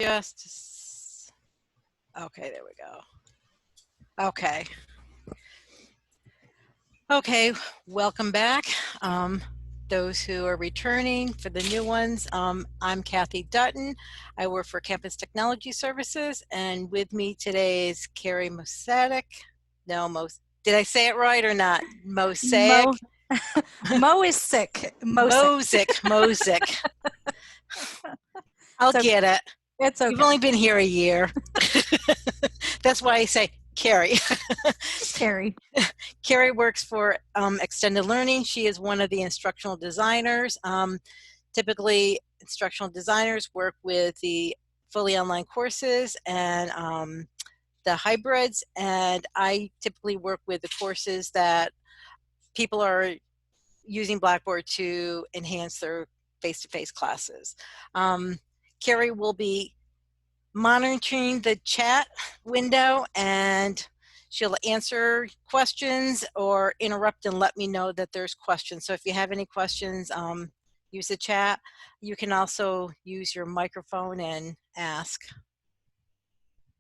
just, okay, there we go. Okay. Okay, welcome back. Those who are returning, for the new ones, I'm Kathy Dutton. I work for Campus Technology Services, and with me today is Carrie Mosatic. No, did I say it right or not? Mosaic? Mo is sick. Mosick. I'll get it. It's okay. You've only been here a year. That's why I say Carrie. Carrie. Carrie works for Extended Learning. She is one of the instructional designers. Typically, instructional designers work with the fully online courses and the hybrids, and I typically work with the courses that people are using Blackboard to enhance their face-to-face classes. Carrie will be monitoring the chat window, and she'll answer questions or interrupt and let me know that there's questions. So if you have any questions, use the chat. You can also use your microphone and ask.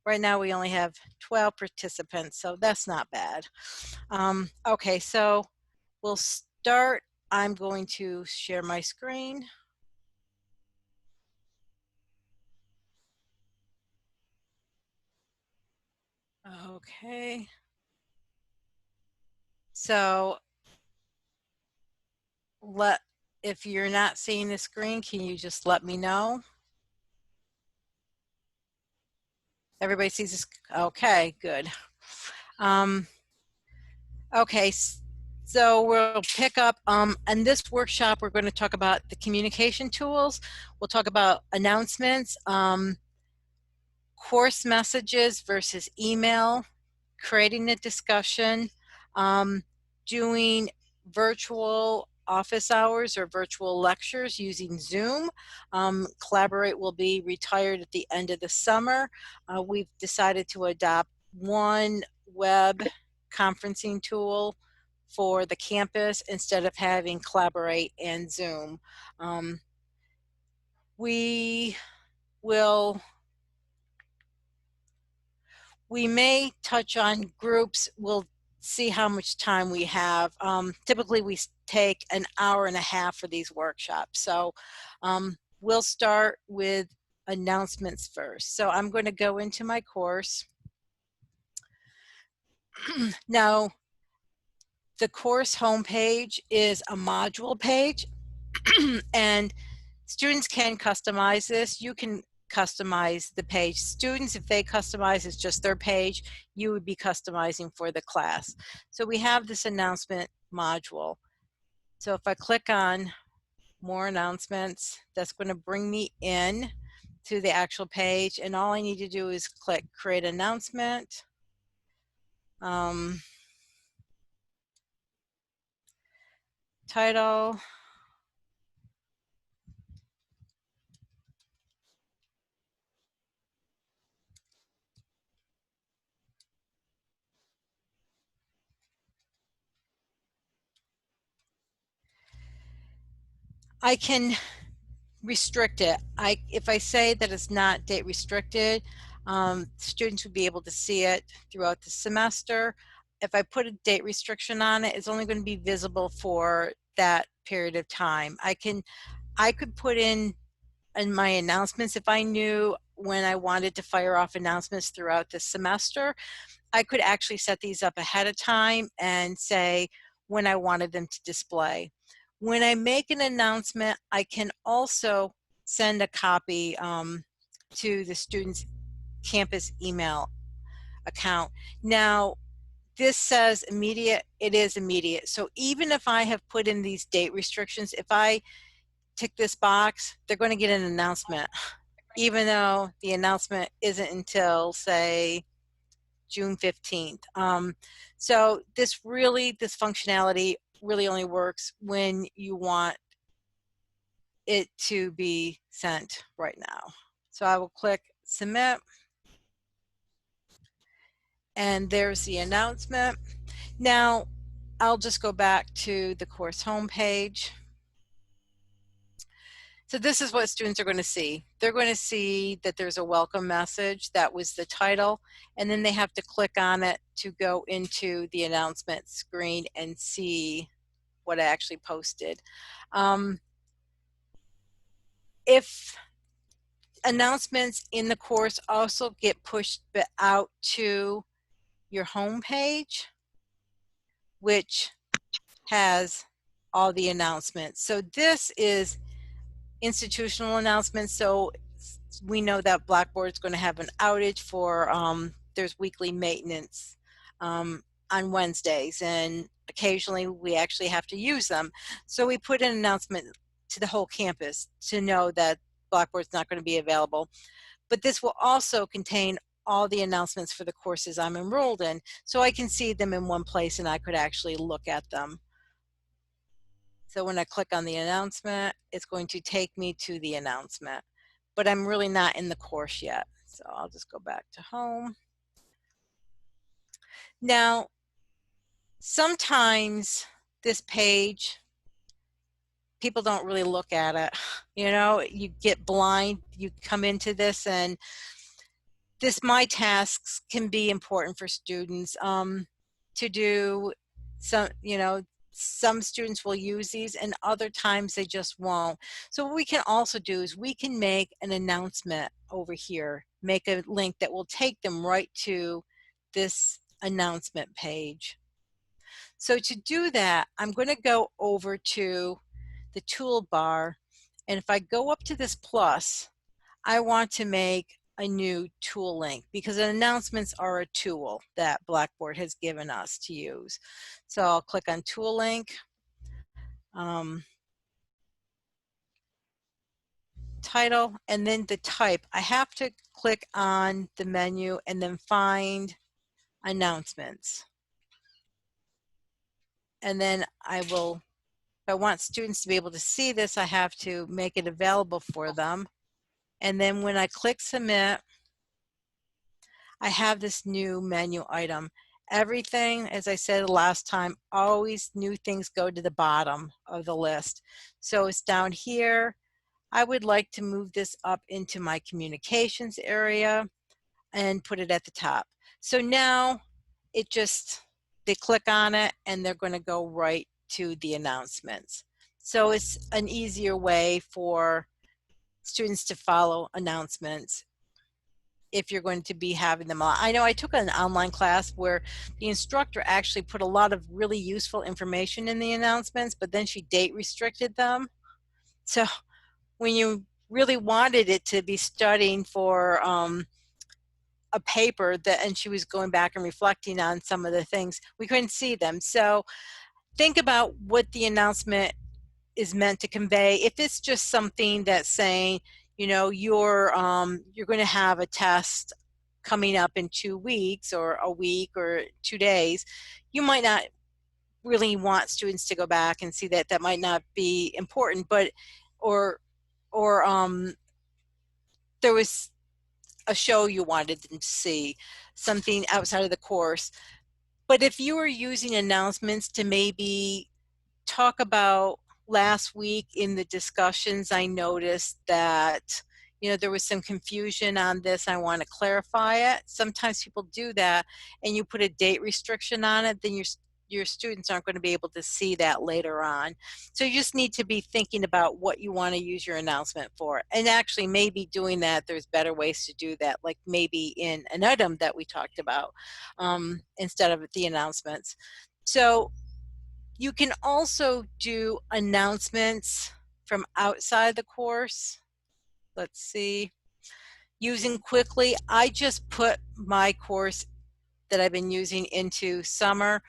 Right now we only have 12 participants, so that's not bad. Okay, so we'll start. I'm going to share my screen. Okay. So if you're not seeing the screen, can you just let me know? Everybody sees this? Okay, good. Okay, so we'll pick up, in this workshop, we're going to talk about the communication tools. We'll talk about announcements, course messages versus email, creating a discussion, doing virtual office hours or virtual lectures using Zoom. Collaborate will be retired at the end of the summer. We've decided to adopt one web conferencing tool for the campus instead of having Collaborate and Zoom. We may touch on groups. We'll see how much time we have. Typically we take an hour and a half for these workshops. So we'll start with announcements first. So I'm going to go into my course. Now, the course homepage is a module page and students can customize this. You can customize the page. Students, if they customize, it's just their page. You would be customizing for the class. So we have this announcement module. So if I click on more announcements, that's going to bring me in to the actual page, and all I need to do is click create announcement. Title. I can restrict it. If I say that it's not date restricted, students would be able to see it throughout the semester. If I put a date restriction on it, it's only going to be visible for that period of time. I could put in my announcements, if I knew when I wanted to fire off announcements throughout the semester, I could actually set these up ahead of time and say when I wanted them to display. When I make an announcement, I can also send a copy to the student's campus email account. Now, this says immediate, it is immediate. So even if I have put in these date restrictions, if I tick this box, they're going to get an announcement, even though the announcement isn't until, say, June 15th. So this functionality really only works when you want it to be sent right now. So I will click submit, and there's the announcement. Now I'll just go back to the course homepage. So this is what students are going to see. They're going to see that there's a welcome message. That was the title. And then they have to click on it to go into the announcement screen and see what I actually posted. If announcements in the course also get pushed out to your home page, which has all the announcements. So this is institutional announcements. So we know that Blackboard is going to have an outage for, there's weekly maintenance on Wednesdays, and occasionally we actually have to use them. So we put an announcement to the whole campus to know that Blackboard's not going to be available. But this will also contain all the announcements for the courses I'm enrolled in, so I can see them in one place and I could actually look at them. So when I click on the announcement, it's going to take me to the announcement, but I'm really not in the course yet. So I'll just go back to home. Now, sometimes this page, people don't really look at it. You know, you get blind, you come into this, and my tasks can be important for students to do. Some, some students will use these and other times they just won't. So what we can also do is we can make an announcement over here, make a link that will take them right to this announcement page. So to do that, I'm going to go over to the toolbar, and if I go up to this plus, I want to make a new tool link because announcements are a tool that Blackboard has given us to use. So I'll click on tool link, title, and then the type. I have to click on the menu and then find announcements. And then if I want students to be able to see this, I have to make it available for them. And then when I click submit, I have this new menu item. Everything, as I said last time, always new things go to the bottom of the list. So it's down here. I would like to move this up into my communications area and put it at the top. So now they click on it and they're going to go right to the announcements. So it's an easier way for students to follow announcements if you're going to be having them on. I know I took an online class where the instructor actually put a lot of really useful information in the announcements, but then she date restricted them. So when you really wanted it to be studying for a paper and she was going back and reflecting on some of the things, we couldn't see them. So think about what the announcement is meant to convey. If it's just something that's saying, you're going to have a test coming up in 2 weeks or a week or 2 days, you might not really want students to go back and see that. That might not be important, but or there was a show you wanted them to see, something outside of the course. But if you were using announcements to maybe talk about last week in the discussions, I noticed that there was some confusion on this, I want to clarify it. Sometimes people do that and you put a date restriction on it, then your students aren't going to be able to see that later on. So you just need to be thinking about what you want to use your announcement for, and actually maybe doing that, there's better ways to do that, like maybe in an item that we talked about instead of the announcements. So you can also do announcements from outside the course. Let's see. Using Quickly, I just put my course that I've been using into summer,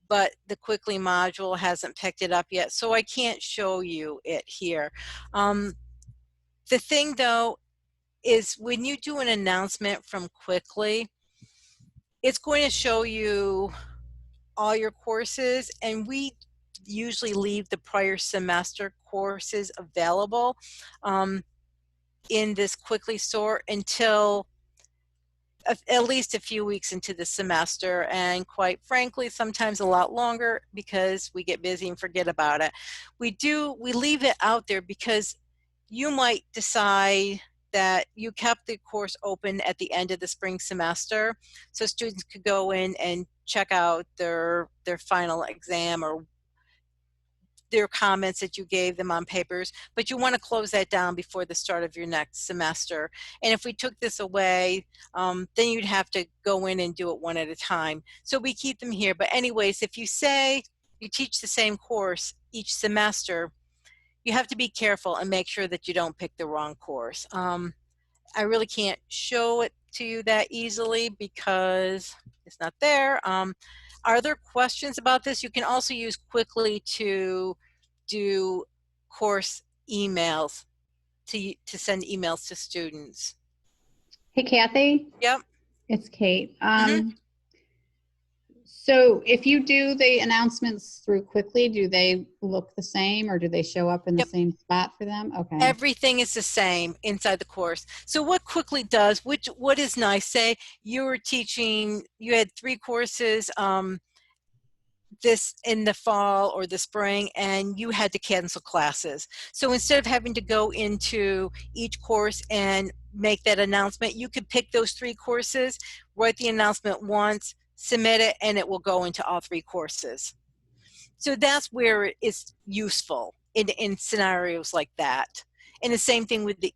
but the Quickly module hasn't picked it up yet, so I can't show you it here. The thing though is when you do an announcement from Quickly, it's going to show you all your courses, and we usually leave the prior semester courses available in this Quickly sort until at least a few weeks into the semester, and quite frankly sometimes a lot longer because we get busy and forget about it. We leave it out there because you might decide that you kept the course open at the end of the spring semester so students could go in and check out their final exam or their comments that you gave them on papers, but you want to close that down before the start of your next semester. And if we took this away, then you'd have to go in and do it one at a time. So we keep them here. But anyways, if you say you teach the same course each semester, you have to be careful and make sure that you don't pick the wrong course. I really can't show it to you that easily because it's not there. Are there questions about this? You can also use quickly to do course emails to send emails to students. Hey, Kathy, Yep. it's Kate. Mhm. So if you do the announcements through quickly, do they look the same or do they show up in the Yep. same spot for them? Okay. Everything is the same inside the course. So what quickly does, what is nice, say you were teaching, you had 3 courses, this in the fall or the spring, and you had to cancel classes. So instead of having to go into each course and make that announcement, you could pick those 3 courses, write the announcement once, submit it, and it will go into all 3 courses. So that's where it's useful in scenarios like that. And the same thing with the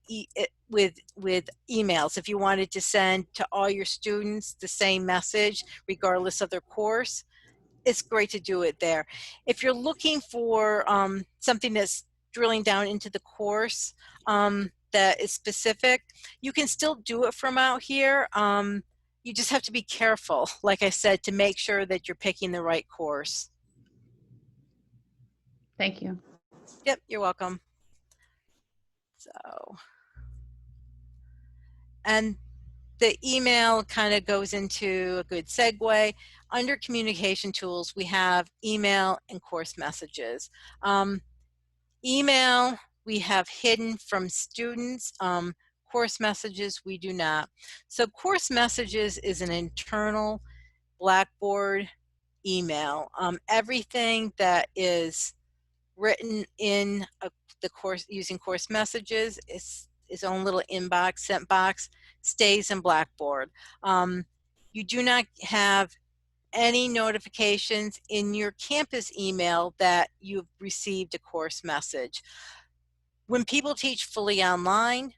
with emails. If you wanted to send to all your students the same message regardless of their course, it's great to do it there. If you're looking for something that's drilling down into the course that is specific, you can still do it from out here. You just have to be careful, like I said, to make sure that you're picking the right course. Thank you. Yep, you're welcome. So, and the email kind of goes into a good segue. Under communication tools, we have email and course messages. Email, we have hidden from students. Course messages, we do not. So course messages is an internal Blackboard email. Everything that is written in the course using course messages is its own little inbox, sent box, stays in Blackboard. You do not have any notifications in your campus email that you've received a course message. When people teach fully online,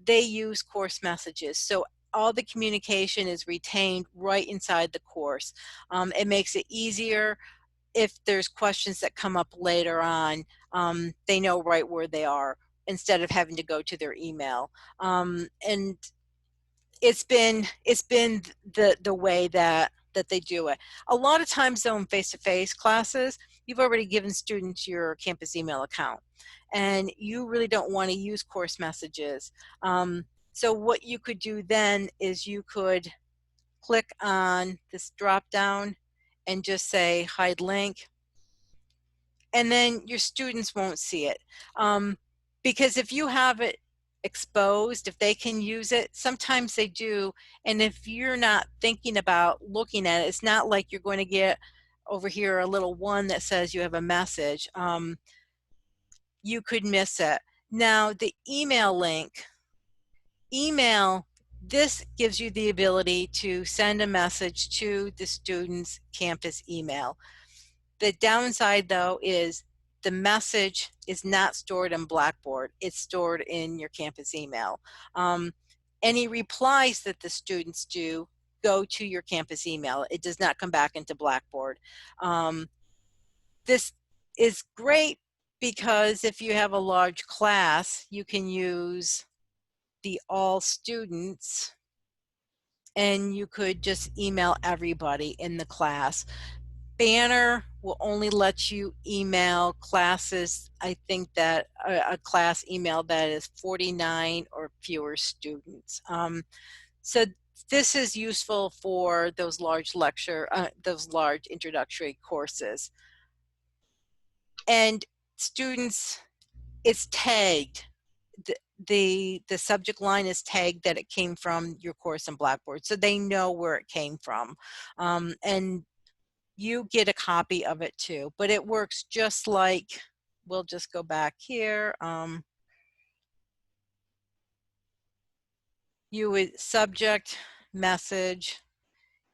they use course messages. So all the communication is retained right inside the course. It makes it easier if there's questions that come up later on, they know right where they are instead of having to go to their email. And it's been the way that they do it. A lot of times though in face-to-face classes, you've already given students your campus email account and you really don't want to use course messages. So what you could do then is you could click on this drop down and just say hide link, and then your students won't see it. Because if you have it exposed, if they can use it, sometimes they do, and if you're not thinking about looking at it, it's not like you're going to get over here a little one that says you have a message. You could miss it. Now the email link, this gives you the ability to send a message to the student's campus email. The downside though is the message is not stored in Blackboard, it's stored in your campus email. Any replies that the students do go to your campus email. It does not come back into Blackboard. This is great because if you have a large class, you can use the all students and you could just email everybody in the class. Banner will only let you email classes, I think that a class email that is 49 or fewer students. So this is useful for those large those large introductory courses. And students, it's tagged. The subject line is tagged that it came from your course in Blackboard, so they know where it came from. And you get a copy of it too, but it works just like, we'll just go back here. you would subject message.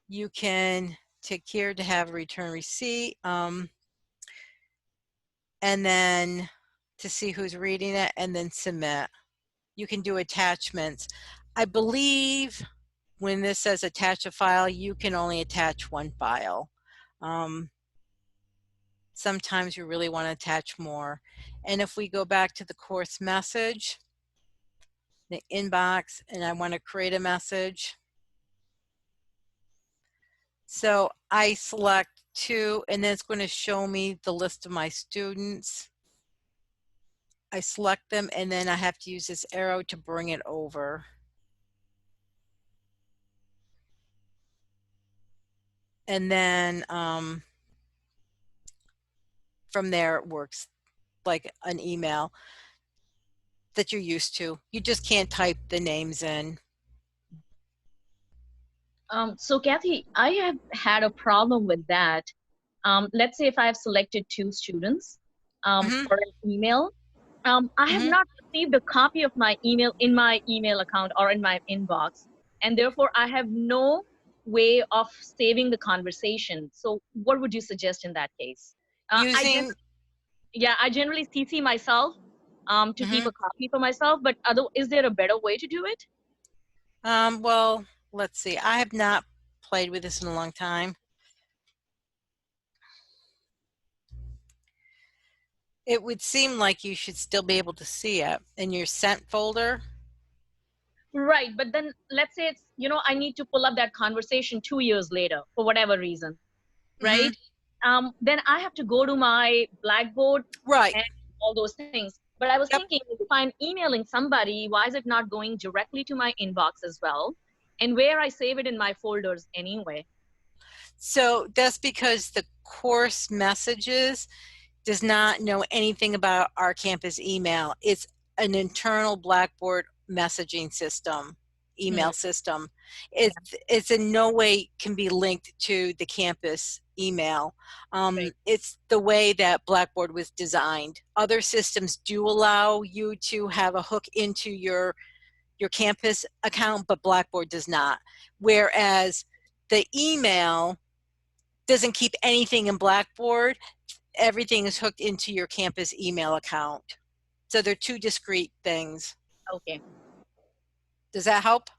You can take care to have a return receipt, and then to see who's reading it, and then submit. You can do attachments. I believe when this says attach a file, you can only attach one file. Sometimes you really want to attach more. And if we go back to the course message, the inbox, and I want to create a message. So I select 2, and then it's going to show me the list of my students. I select them, and then I have to use this arrow to bring it over. And then from there it works like an email that you're used to. You just can't type the names in. So Kathy, I have had a problem with that. Let's say if I have selected 2 students for an email, I have not received a copy of my email in my email account or in my inbox, and therefore I have no way of saving the conversation. So what would you suggest in that case? Using I generally CC myself to keep a copy for myself, but is there a better way to do it? well, let's see. I have not played with this in a long time. It would seem like you should still be able to see it in your sent folder. Right, but then let's say it's, I need to pull up that conversation 2 years later for whatever reason, right? Then I have to go to my Blackboard Right. and all those things. But I was Yep. thinking, if I'm emailing somebody, why is it not going directly to my inbox as well? And where I save it in my folders anyway. So that's because the course messages does not know anything about our campus email. It's an internal Blackboard messaging system, email system. It's in no way can be linked to the campus email. Right. It's the way that Blackboard was designed. Other systems do allow you to have a hook into your campus account, but Blackboard does not. Whereas the email doesn't keep anything in Blackboard. Everything is hooked into your campus email account. So they're 2 discrete things. Okay. Does that help?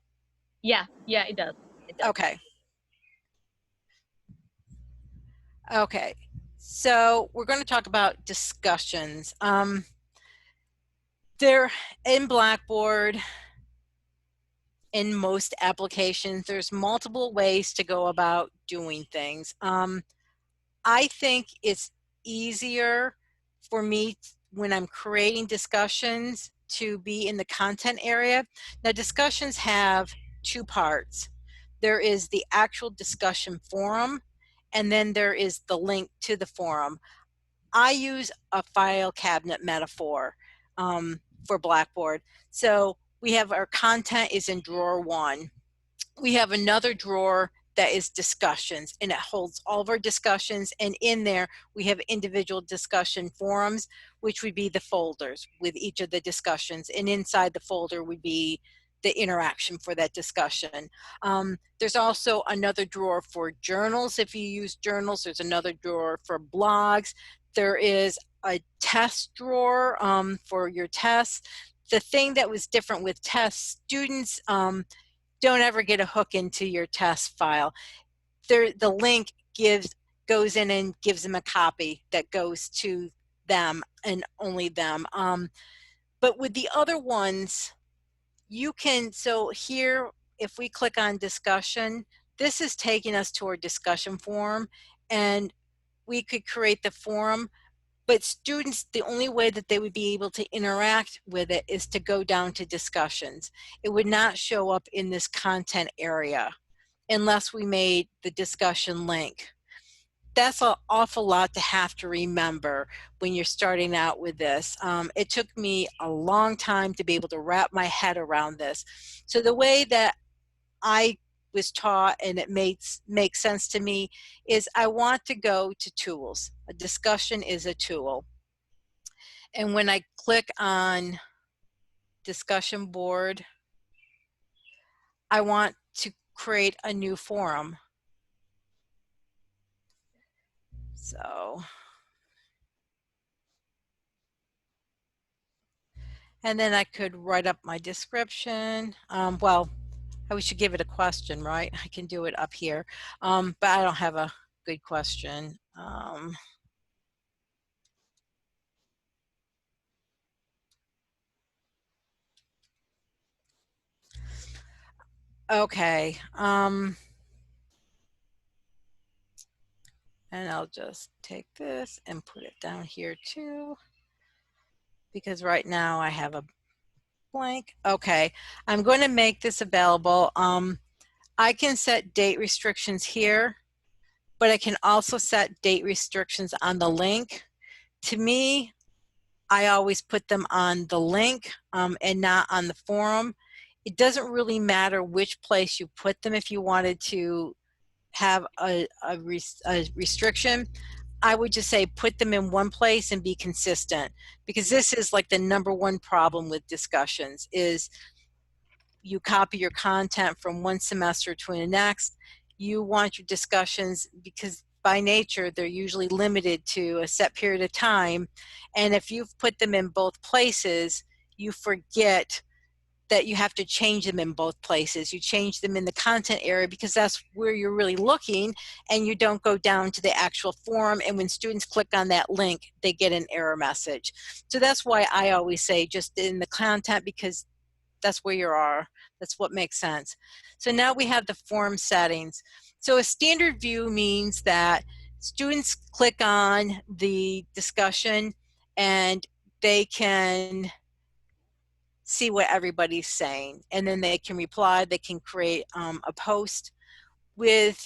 Yeah, it does. It does. Okay. Okay. So we're going to talk about discussions. They're in Blackboard. In most applications, there's multiple ways to go about doing things. I think it's easier for me when I'm creating discussions to be in the content area. Now, discussions have 2 parts. There is the actual discussion forum, and then there is the link to the forum. I use a file cabinet metaphor for Blackboard. So we have our content is in drawer 1. We have another drawer that is discussions, and it holds all of our discussions, and in there we have individual discussion forums, which would be the folders with each of the discussions, and inside the folder would be the interaction for that discussion. There's also another drawer for journals. If you use journals, there's another drawer for blogs. There is a test drawer for your tests. The thing that was different with tests, students don't ever get a hook into your test file. The link goes in and gives them a copy that goes to them and only them. But with the other ones, you can, so here, if we click on discussion, this is taking us to our discussion forum, and we could create the forum. But students, the only way that they would be able to interact with it is to go down to discussions. It would not show up in this content area unless we made the discussion link. That's an awful lot to have to remember when you're starting out with this. It took me a long time to be able to wrap my head around this. So the way that I was taught, and it makes sense to me, is I want to go to tools. A discussion is a tool. And when I click on discussion board, I want to create a new forum. So, and then I could write up my description. Well, we should give it a question, right? I can do it up here, but I don't have a good question. Okay. And I'll just take this and put it down here too, because right now I have a blank. Okay, I'm going to make this available. I can set date restrictions here, but I can also set date restrictions on the link. To me, I always put them on the link and not on the forum. It doesn't really matter which place you put them. If you wanted to have a restriction, I would just say put them in one place and be consistent, because this is like the #1 problem with discussions is you copy your content from one semester to the next. You want your discussions, because by nature they're usually limited to a set period of time, and if you've put them in both places, you forget that you have to change them in both places. You change them in the content area because that's where you're really looking, and you don't go down to the actual forum, and when students click on that link they get an error message. So that's why I always say just in the content, because that's where you are. That's what makes sense. So now we have the form settings. So a standard view means that students click on the discussion and they can see what everybody's saying, and then they can reply, they can create a post. With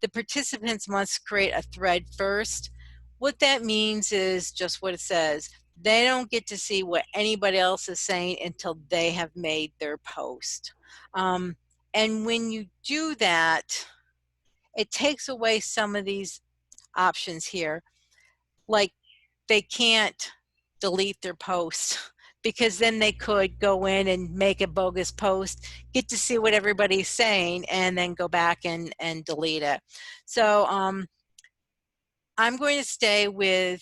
the participants must create a thread first. What that means is just what it says. They don't get to see what anybody else is saying until they have made their post. And when you do that, it takes away some of these options here. Like they can't delete their post, because then they could go in and make a bogus post, get to see what everybody's saying, and then go back and delete it. So I'm going to stay with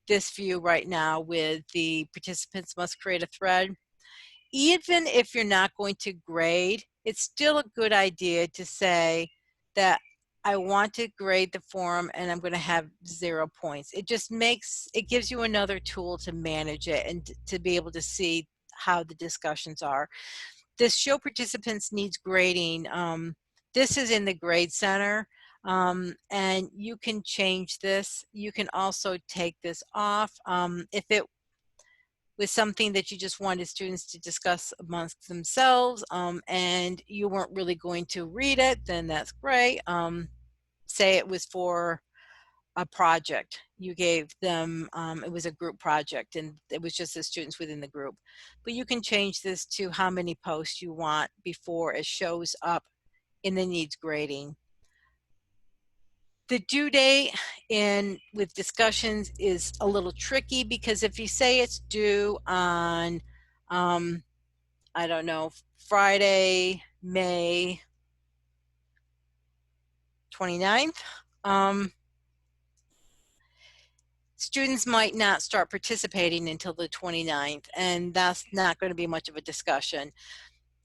this view right now with the participants must create a thread. Even if you're not going to grade, it's still a good idea to say that I want to grade the forum and I'm going to have 0 points. It just it gives you another tool to manage it and to be able to see how the discussions are. This show participants needs grading. This is in the grade center, and you can change this. You can also take this off. If it was something that you just wanted students to discuss amongst themselves, and you weren't really going to read it, then that's great. Say it was for a project. You gave them, it was a group project and it was just the students within the group. But you can change this to how many posts you want before it shows up in the needs grading. The due date with discussions is a little tricky, because if you say it's due on, I don't know, Friday, May 29th, students might not start participating until the 29th, and that's not going to be much of a discussion.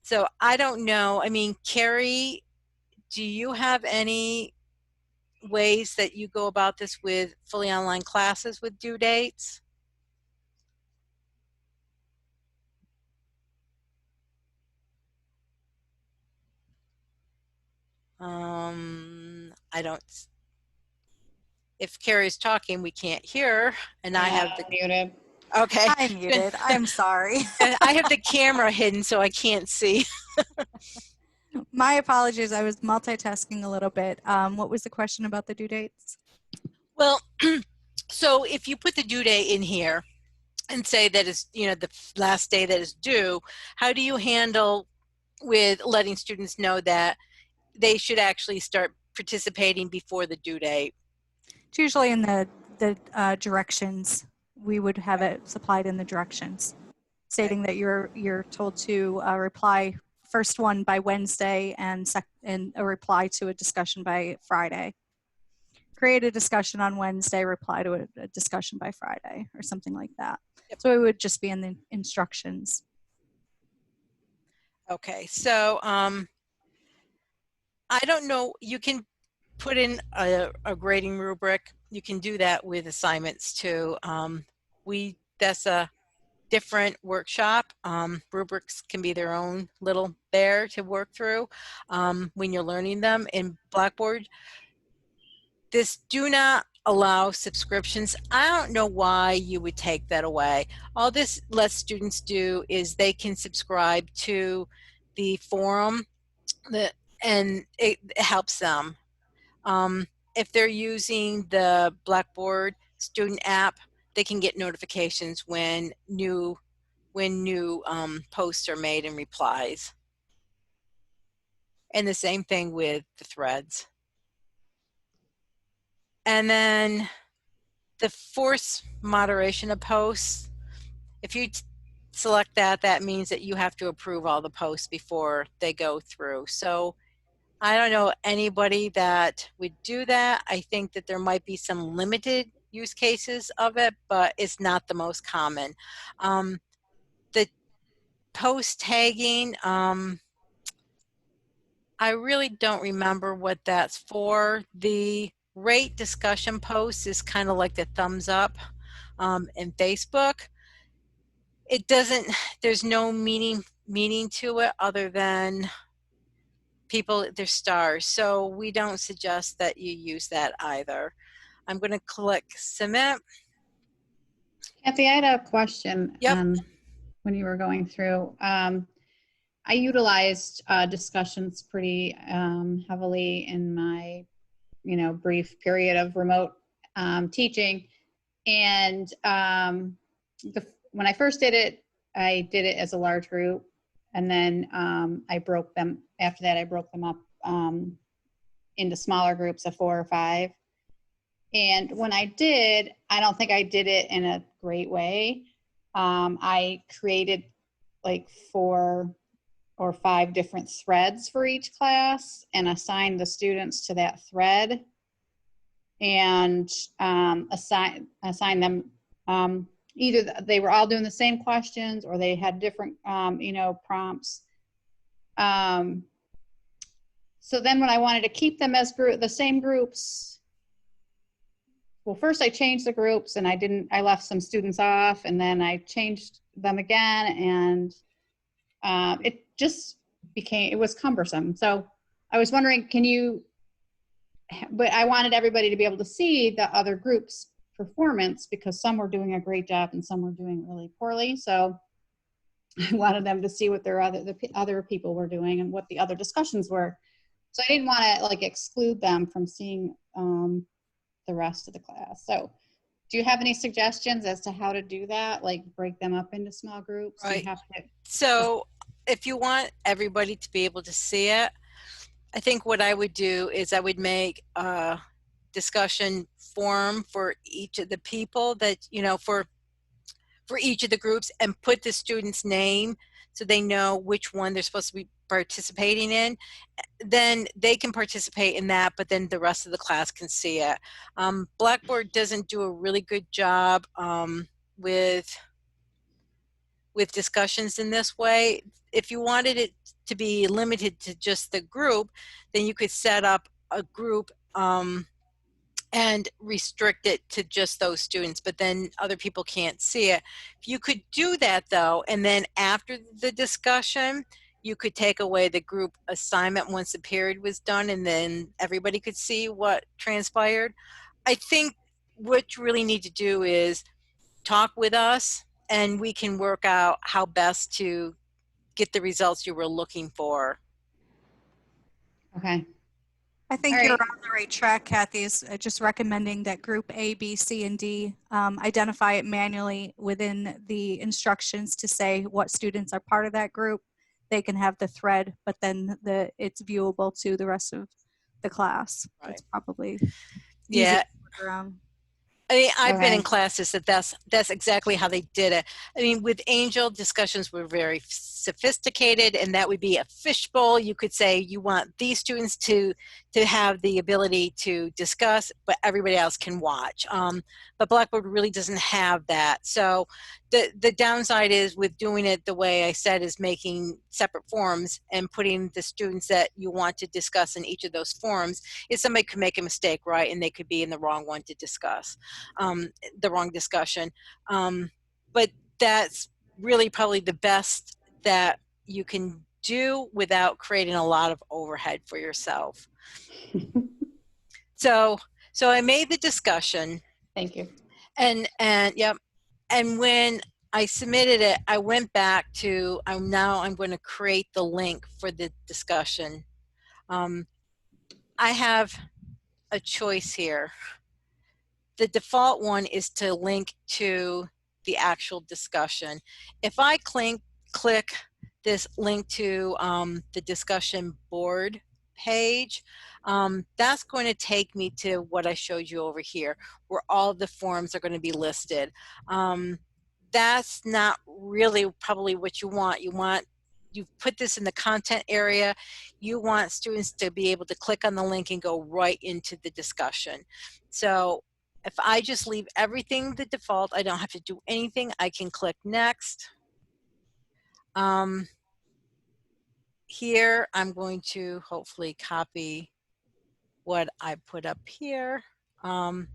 So I don't know. I mean, Carrie, do you have any ways that you go about this with fully online classes with due dates? I don't. If Carrie's talking, we can't hear, and I have the muted. Okay. I'm muted. I'm sorry. I have the camera hidden, so I can't see. My apologies. I was multitasking a little bit. What was the question about the due dates? Well, so if you put the due date in here and say that it's, you know, the last day that is due, how do you handle with letting students know that they should actually start participating before the due date? It's usually in the directions. We would have it supplied in the directions, stating that you're told to reply first one by Wednesday and a reply to a discussion by Friday. Create a discussion on Wednesday, reply to a discussion by Friday, or something like that. Yep. So it would just be in the instructions. Okay, so I don't know, you can put in a grading rubric. You can do that with assignments too. That's a different workshop. Rubrics can be their own little bear to work through when you're learning them. In Blackboard, this do not allow subscriptions. I don't know why you would take that away. All this lets students do is they can subscribe to the forum and it helps them. If they're using the Blackboard student app, they can get notifications when new posts are made and replies. And the same thing with the threads. And then the force moderation of posts, if you select that, that means that you have to approve all the posts before they go through. So I don't know anybody that would do that. I think that there might be some limited use cases of it, but it's not the most common. The post tagging, I really don't remember what that's for. The rate discussion post is kind of like the thumbs up in Facebook. It doesn't, there's no meaning to it other than people, they're stars. So we don't suggest that you use that either. I'm going to click submit. Kathy, I had a question. Yep. When you were going through. I utilized discussions pretty heavily in my, brief period of remote teaching. And when I first did it, I did it as a large group. And then after that, I broke them up into smaller groups of 4 or 5. And when I did, I don't think I did it in a great way. I created like 4 or 5 different threads for each class and assigned the students to that thread and assign them either they were all doing the same questions or they had different prompts. So then when I wanted to keep them as the same groups, well, first I changed the groups and I left some students off, and then I changed them again, and it just it was cumbersome. So I was wondering, but I wanted everybody to be able to see the other groups' performance because some were doing a great job and some were doing really poorly. So I wanted them to see what the other people were doing and what the other discussions were. So I didn't want to exclude them from seeing the rest of the class. So do you have any suggestions as to how to do that? Like break them up into small groups? Right. You have to, so if you want everybody to be able to see it, I think what I would do is I would make a discussion forum for each of the people that, for each of the groups, and put the student's name so they know which one they're supposed to be participating in. Then they can participate in that, but then the rest of the class can see it. Blackboard doesn't do a really good job with discussions in this way. If you wanted it to be limited to just the group, then you could set up a group and restrict it to just those students, but then other people can't see it. You could do that though, and then after the discussion, you could take away the group assignment once the period was done, and then everybody could see what transpired. I think what you really need to do is talk with us, and we can work out how best to get the results you were looking for. okay. I think All you're right. on the right track, Kathy, is just recommending that group A, B, C, and D identify it manually within the instructions to say what students are part of that group. They can have the thread, but then it's viewable to the rest of the class. Right. That's probably Yeah. easy to work around. I mean, I've been in Okay. classes that's exactly how they did it. I mean, with Angel, discussions were very sophisticated, and that would be a fishbowl. You could say you want these students to have the ability to discuss, but everybody else can watch. But Blackboard really doesn't have that. So the downside is with doing it the way I said, is making separate forums and putting the students that you want to discuss in each of those forums. Is somebody could make a mistake, right, and they could be in the wrong one to discuss. The wrong discussion. But that's really probably the best that you can do without creating a lot of overhead for yourself. So I made the discussion, Thank you. and yep. And when I submitted it, I went back to, I'm going to create the link for the discussion. I have a choice here. The default one is to link to the actual discussion. If I click this link to the discussion board page, that's going to take me to what I showed you over here, where all of the forms are going to be listed. That's not really probably what you want. You put this in the content area. You want students to be able to click on the link and go right into the discussion. So if I just leave everything the default, I don't have to do anything. I can click next. Here, I'm going to hopefully copy what I put up here. The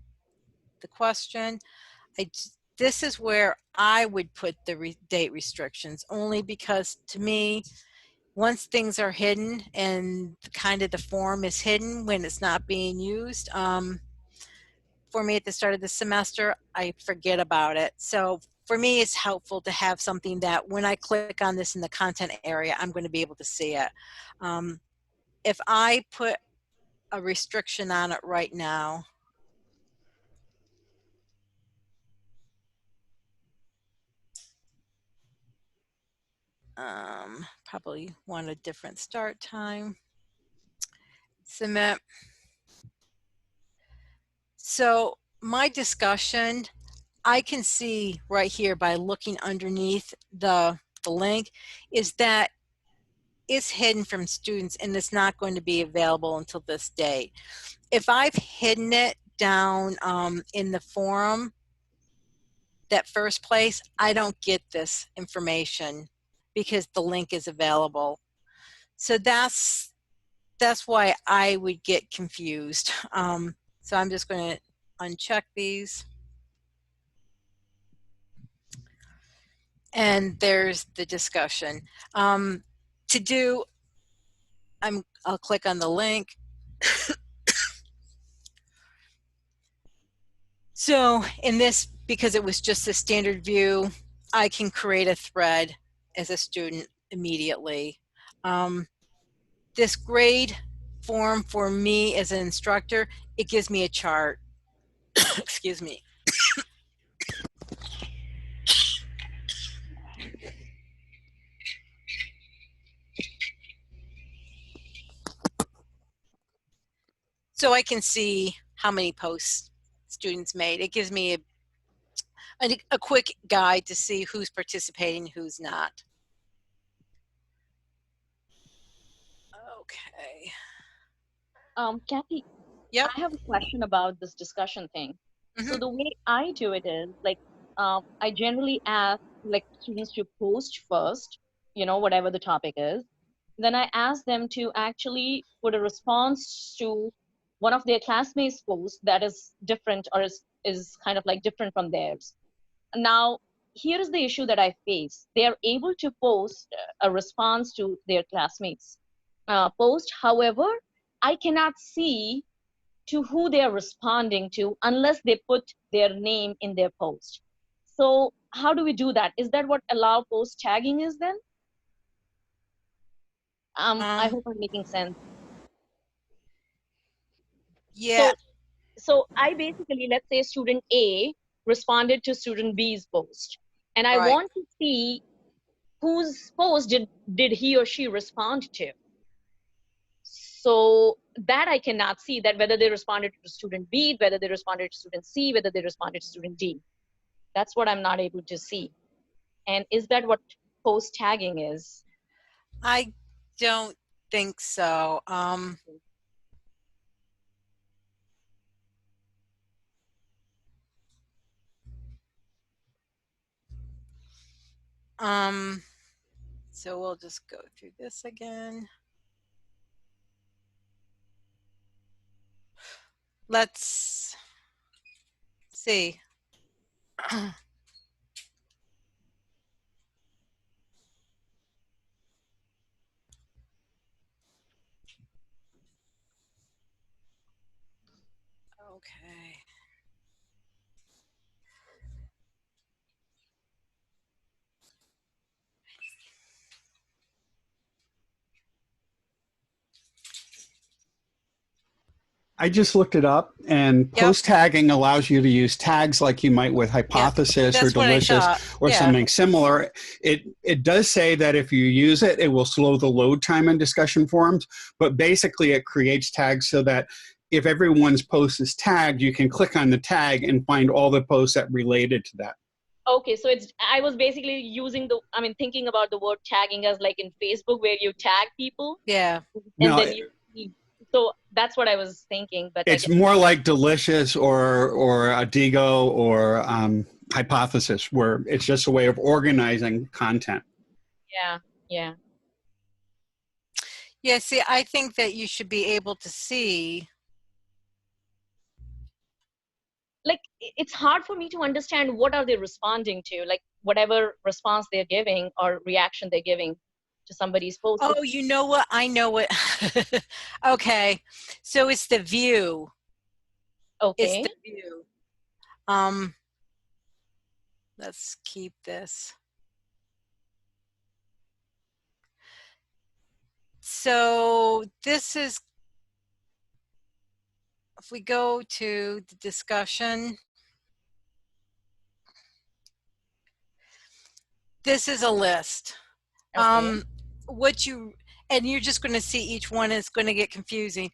question, this is where I would put the date restrictions, only because to me, once things are hidden and kind of the form is hidden when it's not being used, for me at the start of the semester, I forget about it. So for me, it's helpful to have something that when I click on this in the content area, I'm going to be able to see it. If I put a restriction on it right now, probably want a different start time. Submit. So my discussion, I can see right here by looking underneath the link, is that it's hidden from students and it's not going to be available until this date. If I've hidden it down in the forum, that first place, I don't get this information because the link is available. So that's why I would get confused. So I'm just going to uncheck these. And there's the discussion. To do, I'll click on the link. So in this, because it was just a standard view, I can create a thread as a student immediately. This grade form for me as an instructor, it gives me a chart. Excuse me. So I can see how many posts students made. It gives me a quick guide to see who's participating, who's not. Okay. Kathy, Yep. I have a question about this discussion thing. So the way I do it is like, I generally ask like students to post first, whatever the topic is. Then I ask them to actually put a response to one of their classmates' posts that is different or is kind of like different from theirs. Now, here is the issue that I face. They are able to post a response to their classmates' post. However, I cannot see to who they are responding to unless they put their name in their post. So how do we do that? Is that what allow post tagging is then? I hope I'm making sense. Yeah. So I basically, let's say student A responded to student B's post, and I Right. want to see whose post did he or she respond to. So that I cannot see, that whether they responded to student B, whether they responded to student C, whether they responded to student D. That's what I'm not able to see. And is that what post tagging is? I don't think so. So we'll just go through this again. Let's see. Okay. I just looked it up, and Yep. post tagging allows you to use tags like you might with hypothesis or That's what I delicious thought. or Yeah. something similar. It does say that if you use it, it will slow the load time in discussion forums, but basically it creates tags so that if everyone's post is tagged, you can click on the tag and find all the posts that related to that. Okay, so I was basically using thinking about the word tagging as like in Facebook where you tag people. Yeah. And No, then so that's what I was thinking, but it's more like delicious or a Digo or hypothesis, where it's just a way of organizing content. Yeah. Yeah, see, I think that you should be able to see. Like, it's hard for me to understand what are they responding to, like whatever response they're giving or reaction they're giving to somebody's post. Oh, you know what? I know what. Okay, so it's the view. Okay. It's the view. Let's keep this. So this is, if we go to the discussion, this is a list. Okay. What you, and you're just going to see each one is going to get confusing.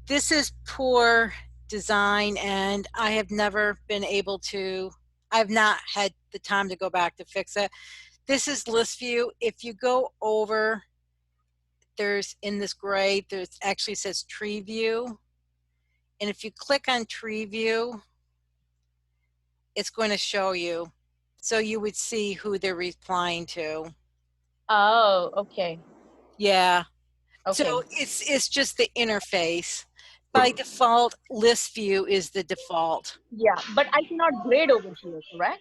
This is poor design, and I have never been able to, I've not had the time to go back to fix it. This is list view. If you go over, there's in this gray, there's actually says tree view. And if you click on tree view, it's going to show you. So you would see who they're replying to. Oh, okay. Yeah. Okay. So it's just the interface. By default, list view is the default. Yeah, but I cannot grade over here, correct?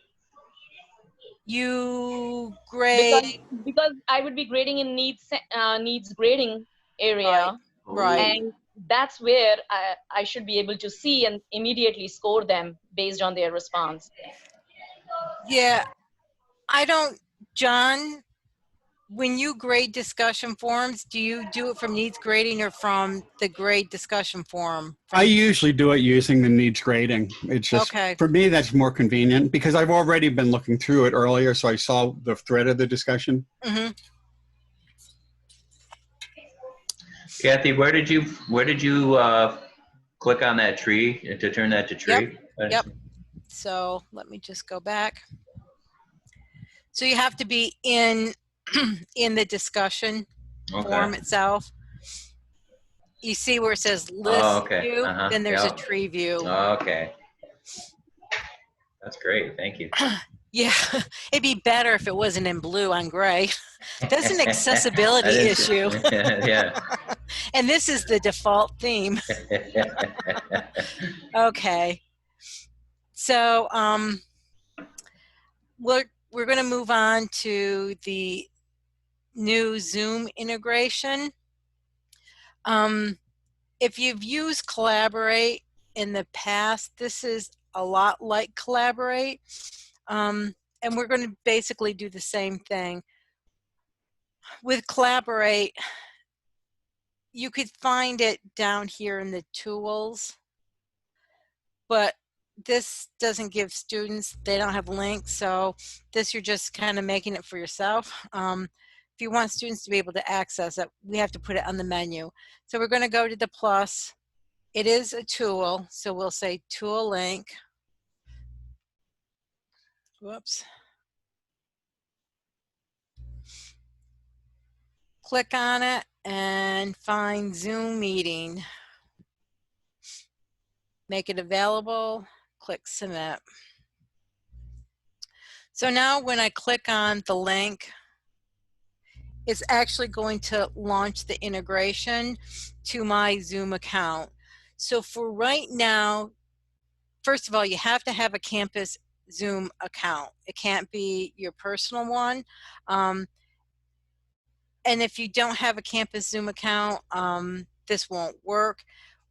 You grade. Because I would be grading in needs grading area. Right. And that's where I should be able to see and immediately score them based on their response. Yeah. I don't, John, when you grade discussion forums, do you do it from needs grading or from the grade discussion forum? I usually do it using the needs grading. It's just, Okay. for me, that's more convenient because I've already been looking through it earlier, so I saw the thread of the discussion. Mm-hmm. Kathy, where did you click on that tree to turn that to tree? Yep. So let me just go back. So you have to be in the discussion forum itself. You see where it says list view, then there's a tree view. Okay. That's great. Thank you. Yeah, it'd be better if it wasn't in blue on gray. That's an accessibility issue. Yeah. And this is the default theme. Okay. So we're going to move on to the new Zoom integration. If you've used Collaborate in the past, this is a lot like Collaborate. And we're going to basically do the same thing. With Collaborate, you could find it down here in the tools, but this doesn't give students, they don't have links, so this you're just kind of making it for yourself. if you want students to be able to access it, we have to put it on the menu. So we're going to go to the plus. It is a tool, so we'll say tool link. Whoops. Click on it and find Zoom meeting. Make it available, click submit. So now when I click on the link, it's actually going to launch the integration to my Zoom account. So for right now, first of all, you have to have a campus Zoom account. It can't be your personal one. And if you don't have a campus Zoom account, this won't work.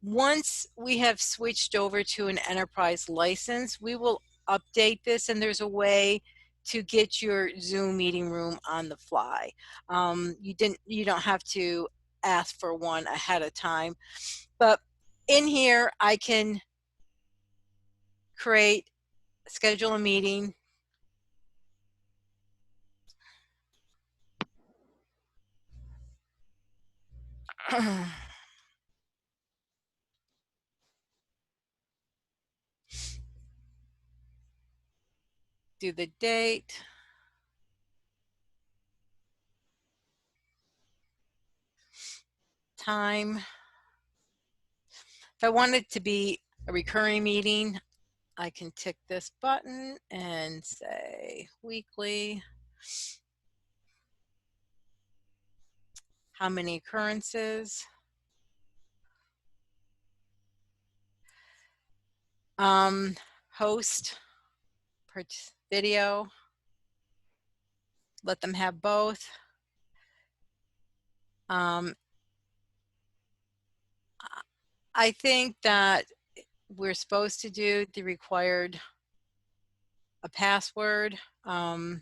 Once we have switched over to an enterprise license, we will update this, and there's a way to get your Zoom meeting room on the fly. You don't have to ask for one ahead of time. But in here, I can schedule a meeting. Do the date. Time. If I want it to be a recurring meeting, I can tick this button and say weekly. How many occurrences? Host per video. Let them have both. I think that we're supposed to do the required a password. I'm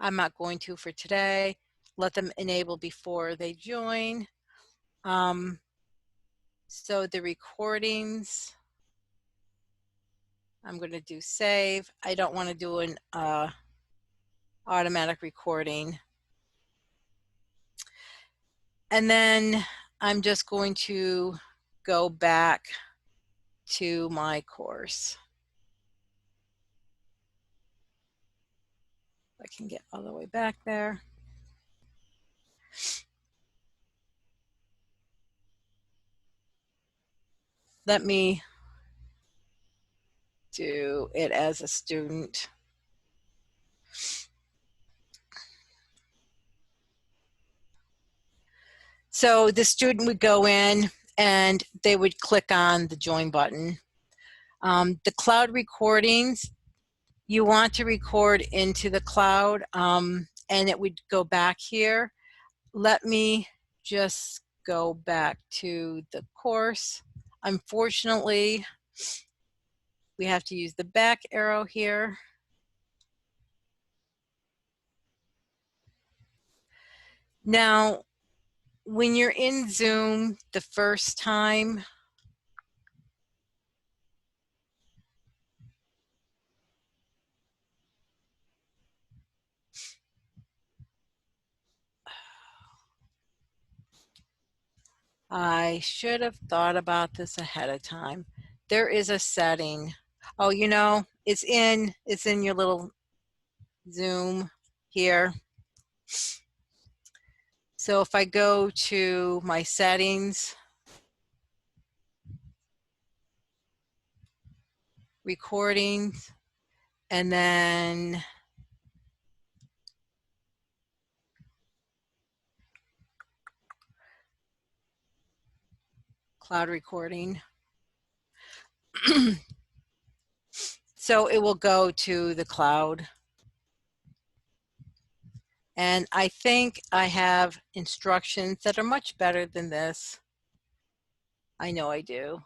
not going to for today. Let them enable before they join. So the recordings, I'm going to do save. I don't want to do an automatic recording. And then I'm just going to go back to my course. I can get all the way back there. Let me do it as a student. So the student would go in and they would click on the join button. The cloud recordings, you want to record into the cloud, and it would go back here. Let me just go back to the course. Unfortunately, we have to use the back arrow here. Now, when you're in Zoom the first time, I should have thought about this ahead of time. There is a setting. Oh, you know, it's in your little Zoom here. So if I go to my settings, recordings, and then cloud recording. So it will go to the cloud. And I think I have instructions that are much better than this. I know I do.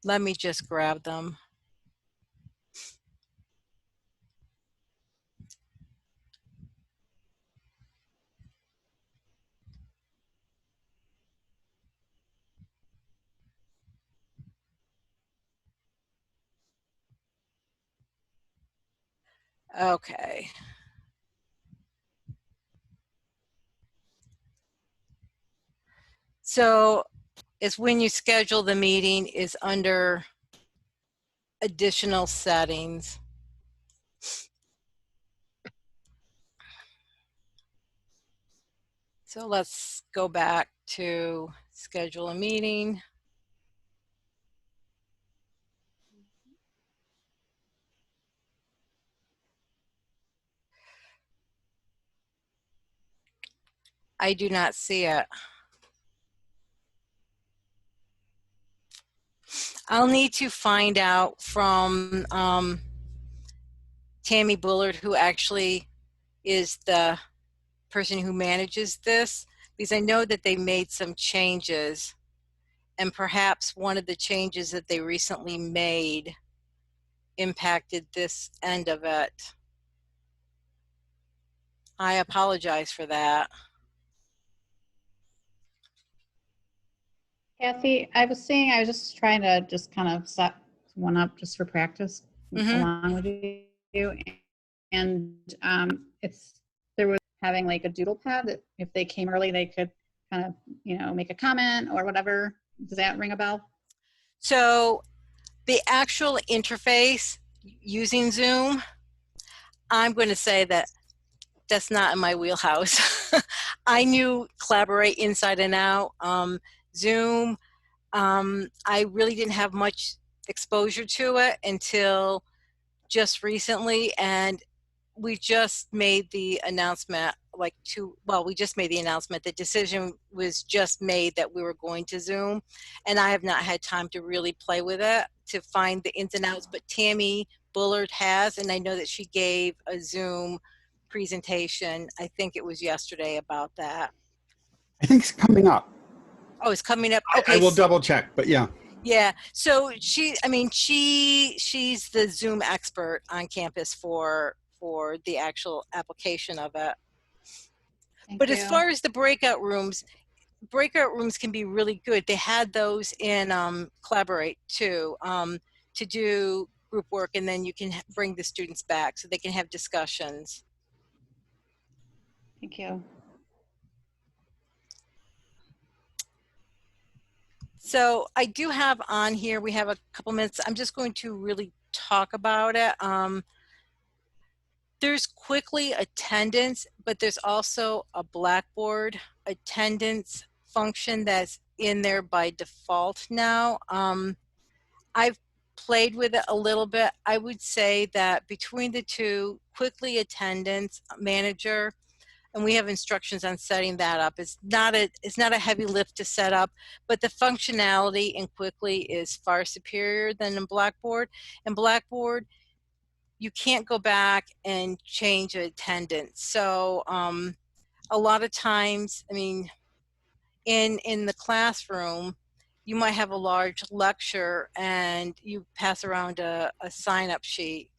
Let me just grab them. Okay. So it's when you schedule the meeting is under additional settings. So let's go back to schedule a meeting. I do not see it. I'll need to find out from Tammy Bullard, who actually is the person who manages this, because I know that they made some changes, and perhaps one of the changes that they recently made impacted this end of it. I apologize for that. Kathy, I was just trying to just kind of set one up just for practice along with you. And there was having like a doodle pad that if they came early, they could kind of, make a comment or whatever. Does that ring a bell? So the actual interface using Zoom, I'm going to say that that's not in my wheelhouse. I knew Collaborate inside and out. Zoom, I really didn't have much exposure to it until just recently, and we just made the announcement we just made the announcement. The decision was just made that we were going to Zoom, and I have not had time to really play with it to find the ins and outs, but Tammy Bullard has, and I know that she gave a Zoom presentation, I think it was yesterday, about that. I think it's coming up. Oh, it's coming up. Okay. I will double check, but yeah. Yeah. So she's the Zoom expert on campus for the actual application of it. But as far as the breakout rooms can be really good. They had those in Collaborate too, to do group work, and then you can bring the students back so they can have discussions. Thank you. So I do have on here, we have a couple minutes. I'm just going to really talk about it. There's quickly attendance, but there's also a Blackboard attendance function that's in there by default now. I've played with it a little bit. I would say that between the two, quickly attendance manager, and we have instructions on setting that up. It's not a heavy lift to set up, but the functionality in Quickly is far superior than in Blackboard. In Blackboard, you can't go back and change attendance. So a lot of times, I mean, in the classroom, you might have a large lecture and you pass around a sign-up sheet,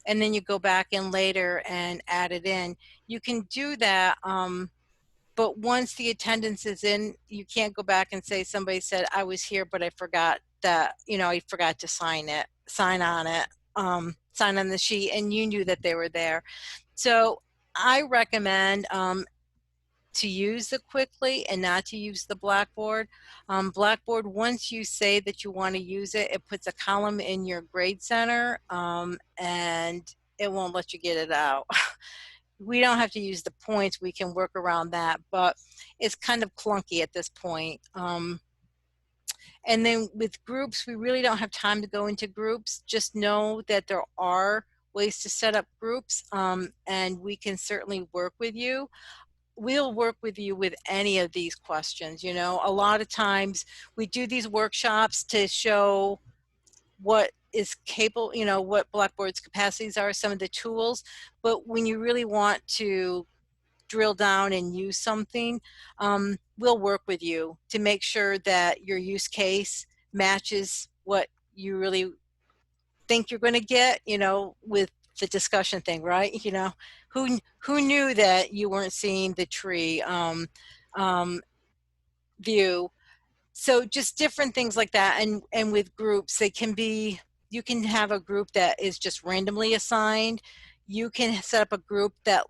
and then you go back in later and add it in. You can do that, but once the attendance is in, you can't go back and say somebody said I was here, but I forgot that, I forgot to sign on the sheet, and you knew that they were there. So I recommend to use the Quickly and not to use the Blackboard. Blackboard, once you say that you want to use it, it puts a column in your grade center, and it won't let you get it out. We don't have to use the points, we can work around that, but it's kind of clunky at this point. And then with groups, we really don't have time to go into groups. Just know that there are ways to set up groups, and we can certainly work with you. We'll work with you with any of these questions. A lot of times we do these workshops to show what is capable, what Blackboard's capacities are, some of the tools, but when you really want to drill down and use something, we'll work with you to make sure that your use case matches what you really think you're going to get, with the discussion thing, right? Who knew that you weren't seeing the tree view? So just different things like that. And with groups, they can be, you can have a group that is just randomly assigned. you can set up a group that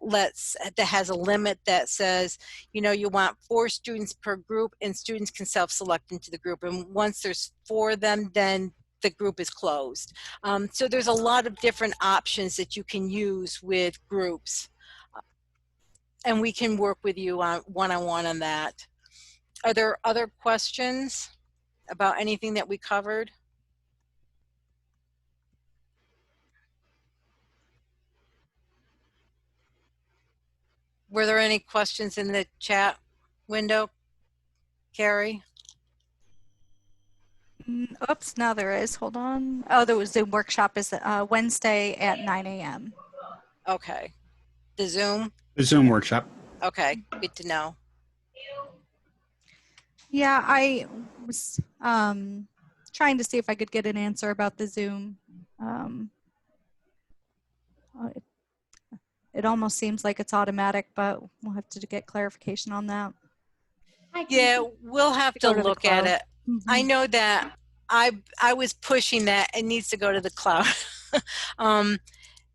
has a limit that says, you know, you want 4 students per group, and students can self-select into the group. And once there's 4 of them, then the group is closed. So there's a lot of different options that you can use with groups. And we can work with you on one-on-one on that. Are there other questions about anything that we covered? Were there any questions in the chat window, Carrie? Oops, now there is. Hold on. Oh, there was the workshop is Wednesday at 9 a.m. Okay. The Zoom? The Zoom workshop. Okay, good to know. Yeah, I was trying to see if I could get an answer about the Zoom. It almost seems like it's automatic, but we'll have to get clarification on that. Yeah, we'll have to look at it. I know that I was pushing that it needs to go to the cloud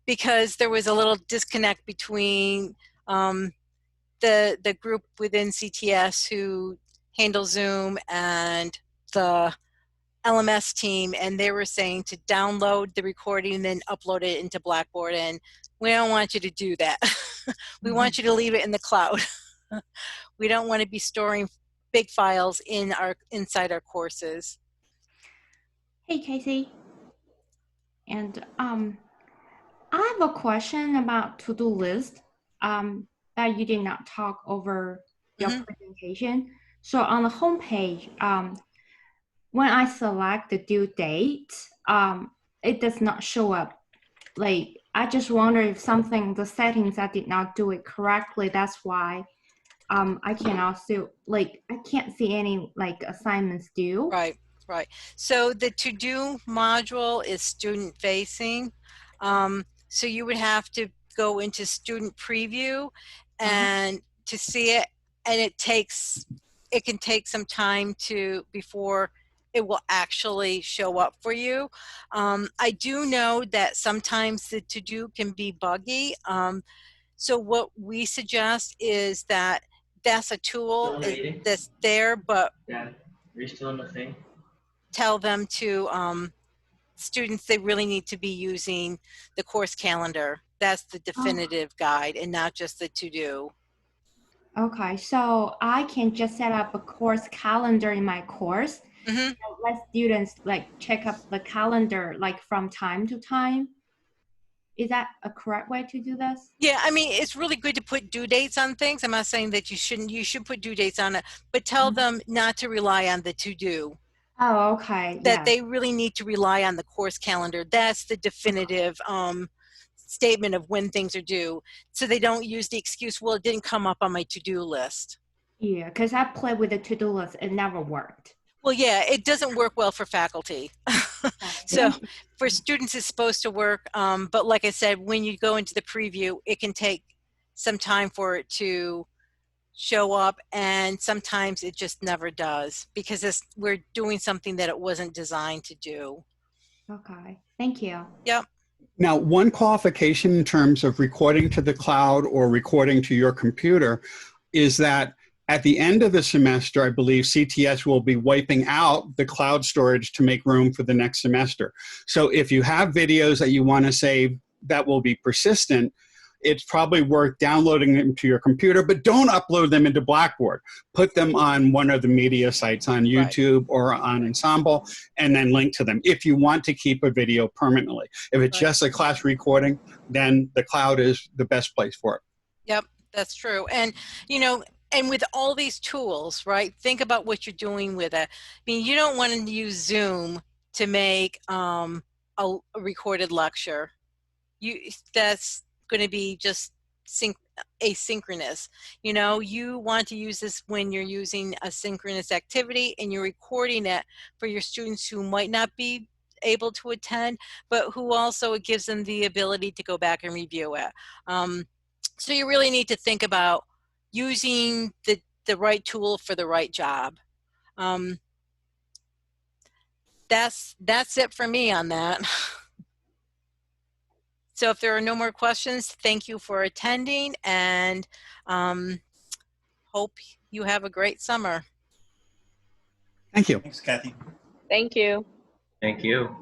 because there was a little disconnect between the group within CTS who handles Zoom and the LMS team, and they were saying to download the recording and then upload it into Blackboard, and we don't want you to do that. We want you to leave it in the cloud. We don't want to be storing big files inside our courses. Hey, Casey. And I have a question about to-do list that you did not talk over your presentation. So on the homepage, when I select the due date, it does not show up. Like, I just wonder if the settings I did not do it correctly. That's why I cannot see, like, I can't see any like assignments due. Right. So the to-do module is student facing. So you would have to go into student preview and to see it, and it can take some time before it will actually show up for you. I do know that sometimes the to-do can be buggy. So what we suggest is that's a tool that's there, but Yeah. Are you still in the thing? tell them to students they really need to be using the course calendar. That's the definitive guide and not just the to-do. Okay, so I can just set up a course calendar in my course. And let students like check up the calendar like from time to time. Is that a correct way to do this? Yeah, I mean, it's really good to put due dates on things. I'm not saying that you shouldn't. You should put due dates on it, but tell them not to rely on the to-do. Oh, okay. That they really need to rely on the course calendar. That's the definitive statement of when things are due. So they don't use the excuse, well, it didn't come up on my to-do list. Yeah, because I played with the to-do list. It never worked. Well, yeah, it doesn't work well for faculty. So for students, it's supposed to work. But like I said, when you go into the preview, it can take some time for it to show up, and sometimes it just never does because we're doing something that it wasn't designed to do. Okay, thank you. Yep. Now, one qualification in terms of recording to the cloud or recording to your computer is that at the end of the semester, I believe CTS will be wiping out the cloud storage to make room for the next semester. So if you have videos that you want to save that will be persistent, it's probably worth downloading them to your computer, but don't upload them into Blackboard. Put them on one of the media sites on YouTube or on Ensemble, and then link to them if you want to keep a video permanently. If it's just a class recording, then the cloud is the best place for it. Yep, that's true. And, you know, and with all these tools, right, think about what you're doing with it. I mean, you don't want to use Zoom to make a recorded lecture. That's going to be just asynchronous. You know, you want to use this when you're using a synchronous activity and you're recording it for your students who might not be able to attend, but who also it gives them the ability to go back and review it. So you really need to think about using the right tool for the right job. That's it for me on that. So if there are no more questions, thank you for attending, and hope you have a great summer. Thank you. Thanks, Kathy. Thank you. Thank you.